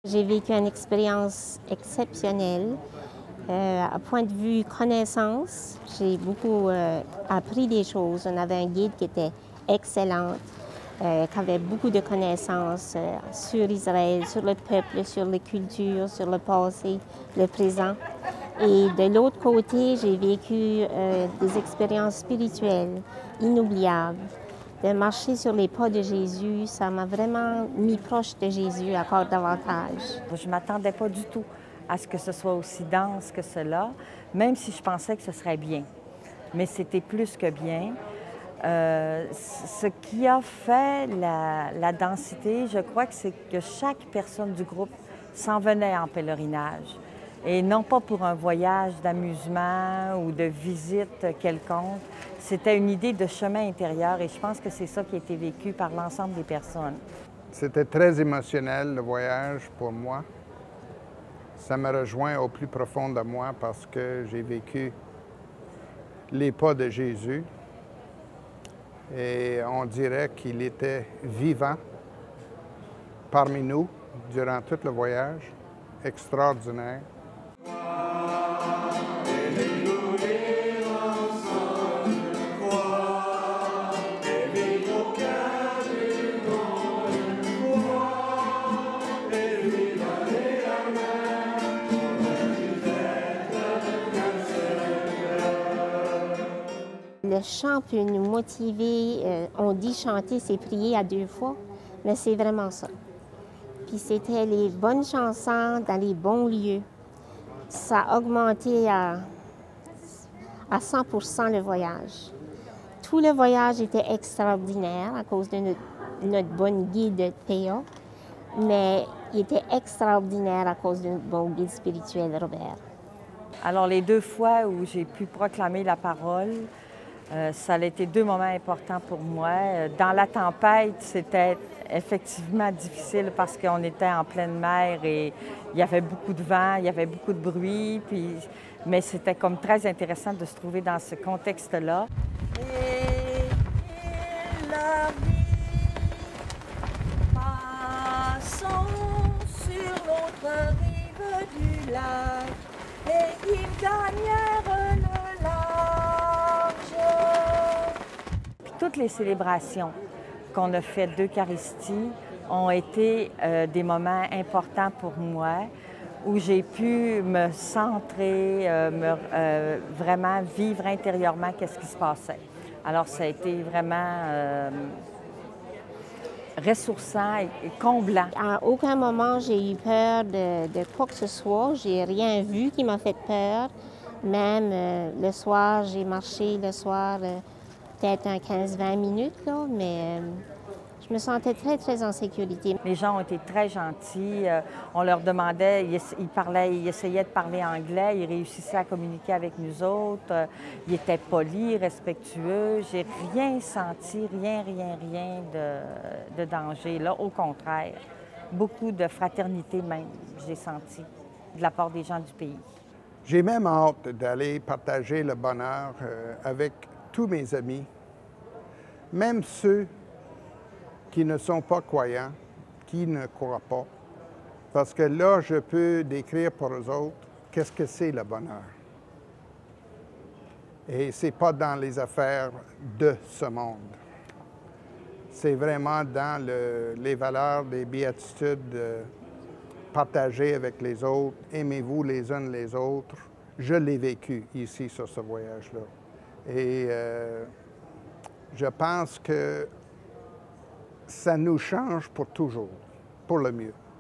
J'ai vécu une expérience exceptionnelle. À point de vue connaissance, j'ai beaucoup appris des choses. On avait un guide qui était excellent, qui avait beaucoup de connaissances sur Israël, sur le peuple, sur les cultures, sur le passé, le présent. Et de l'autre côté, j'ai vécu des expériences spirituelles inoubliables. De marcher sur les pas de Jésus, ça m'a vraiment mis proche de Jésus encore davantage. Je ne m'attendais pas du tout à ce que ce soit aussi dense que cela, même si je pensais que ce serait bien. Mais c'était plus que bien. Ce qui a fait la densité, je crois que c'est que chaque personne du groupe s'en venait en pèlerinage. Et non pas pour un voyage d'amusement ou de visite quelconque. C'était une idée de chemin intérieur et je pense que c'est ça qui a été vécu par l'ensemble des personnes. C'était très émotionnel, le voyage, pour moi. Ça me rejoint au plus profond de moi parce que j'ai vécu les pas de Jésus. Et on dirait qu'il était vivant parmi nous durant tout le voyage. Extraordinaire. Le chant peut nous motiver. On dit chanter, c'est prier à deux fois, mais c'est vraiment ça. Puis c'était les bonnes chansons dans les bons lieux. Ça a augmenté à 100% le voyage. Tout le voyage était extraordinaire à cause de notre bonne guide Théa, mais il était extraordinaire à cause de notre bon guide spirituel Robert. Alors les 2 fois où j'ai pu proclamer la parole, ça a été 2 moments importants pour moi. Dans la tempête, c'était effectivement difficile parce qu'on était en pleine mer et il y avait beaucoup de vent, il y avait beaucoup de bruit, mais c'était comme très intéressant de se trouver dans ce contexte-là. Et la vie, passons sur l'autre rive du lac et ils gagnèrent le large. Puis toutes les célébrations qu'on a faites d'Eucharistie ont été des moments importants pour moi, où j'ai pu me centrer, vraiment vivre intérieurement qu'est-ce qui se passait. Alors, ça a été vraiment ressourçant et comblant. À aucun moment, j'ai eu peur de quoi que ce soit. J'ai rien vu qui m'a fait peur. Même le soir, j'ai marché le soir peut-être 15-20 minutes, là, mais je me sentais très, très en sécurité. Les gens ont été très gentils. On leur demandait, ils essayaient de parler anglais, ils réussissaient à communiquer avec nous autres. Ils étaient polis, respectueux. J'ai rien senti, rien de danger. Là, au contraire, beaucoup de fraternité même, j'ai senti, de la part des gens du pays. J'ai même hâte d'aller partager le bonheur avec tous mes amis, même ceux qui ne sont pas croyants, qui ne croient pas. Parce que là, je peux décrire pour eux autres qu'est-ce que c'est le bonheur. Et ce n'est pas dans les affaires de ce monde. C'est vraiment dans les valeurs des béatitudes partagées avec les autres. Aimez-vous les uns les autres. Je l'ai vécu ici sur ce voyage-là. Et je pense que ça nous change pour toujours, pour le mieux.